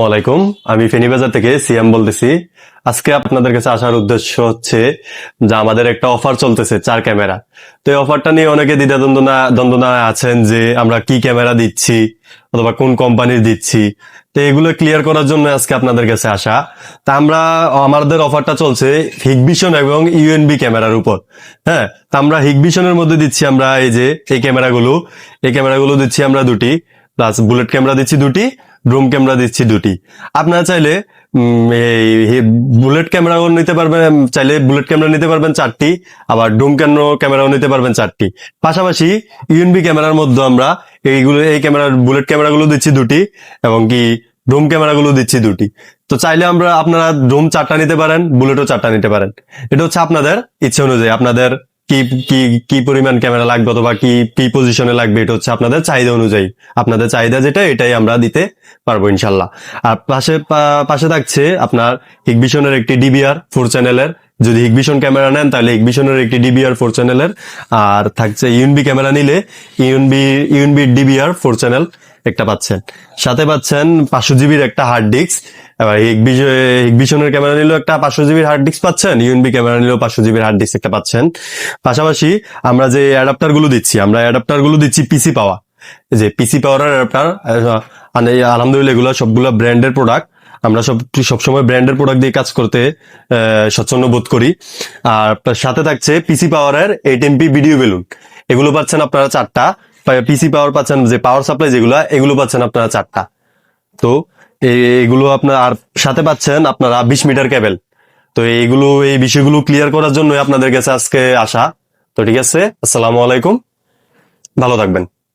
ওয়ালাইকুম। আমি ফেনীবাজার থেকে সিয়াম বলতেছি। আজকে আপনাদের কাছে আসার উদ্দেশ্য হচ্ছে যে আমাদের একটা অফার চলতেছে 4 ক্যামেরা। তো এই অফারটা নিয়ে অনেকে দ্বন্দ্বনায় আছেন যে আমরা কি ক্যামেরা দিচ্ছি অথবা কোন কোম্পানির দিচ্ছি। তো এগুলো ক্লিয়ার করার জন্য আজকে আপনাদের কাছে আসা। তা আমাদের অফারটা চলছে হিগভিশন এবং ইউএনবি ক্যামেরার উপর। হ্যাঁ, তা আমরা হিগভিশনের মধ্যে দিচ্ছি আমরা এই ক্যামেরাগুলো দিচ্ছি আমরা দুটি, প্লাস বুলেট ক্যামেরা দিচ্ছি দুটি, ড্রোন ক্যামেরা দিচ্ছি দুটি। আপনারা চাইলে বুলেট ক্যামেরাও নিতে পারবেন, চাইলে বুলেট ক্যামেরা নিতে পারবেন 4টি, আবার ড্রোন ক্যামেরাও নিতে পারবেন 4টি। পাশাপাশি ইউএনবি ক্যামেরার মধ্যে আমরা বুলেট ক্যামেরাগুলো দিচ্ছি দুটি এবং কি ড্রোন ক্যামেরাগুলো দিচ্ছি দুটি। তো চাইলে আপনারা ড্রোন 4টা নিতে পারেন, বুলেটও 4টা নিতে পারেন। এটা হচ্ছে আপনাদের ইচ্ছে অনুযায়ী, আপনাদের কি কি কি পরিমাণ ক্যামেরা লাগবে অথবা কি কি পজিশনে লাগবে, এটা হচ্ছে আপনাদের চাহিদা অনুযায়ী। আপনাদের চাহিদা যেটা এটাই আমরা দিতে পারবো ইনশাল্লাহ। আর পাশে থাকছে আপনার হিগভিশনের একটি ডিবিআর 4 চ্যানেলের। যদি হিগভিশন ক্যামেরা নেন তাহলে হিগভিশনের একটি ডিবিআর 4 চ্যানেলের। আর থাকছে ইউএনবি ক্যামেরা নিলে ইউএনবি ডিবিআর 4 চ্যানেল একটা পাচ্ছেন। সাথে পাচ্ছেন 500 জিবির একটা হার্ড ডিস্ক। এবার হিগভিশনের ক্যামেরা নিলেও একটা 500 জিবির হার্ড ডিস্ক পাচ্ছেন, ইউএনবি ক্যামেরা নিলেও 500 জিবির হার্ড ডিস্ক একটা পাচ্ছেন। পাশাপাশি আমরা যে অ্যাডাপ্টার গুলো দিচ্ছি পিসি পাওয়ার। যে পিসি পাওয়ারের অ্যাডাপ্টার, আলহামদুলিল্লাহ এগুলো সবগুলো ব্র্যান্ডের প্রোডাক্ট। আমরা সবসময় ব্র্যান্ডের প্রোডাক্ট দিয়ে কাজ করতে স্বচ্ছন্দ বোধ করি। আর সাথে থাকছে পিসি পাওয়ারের 8 MP ভিডিও বেলুন। এগুলো পাচ্ছেন আপনারা 4টা। পিসি পাওয়ার পাচ্ছেন, যে পাওয়ার সাপ্লাই এগুলো পাচ্ছেন আপনারা 4টা। তো এগুলো আপনার, আর সাথে পাচ্ছেন আপনারা 20 মিটার কেবল। তো এই বিষয়গুলো ক্লিয়ার করার জন্য আপনাদের কাছে আজকে আসা। তো ঠিক আছে, আসসালামু আলাইকুম, ভালো থাকবেন।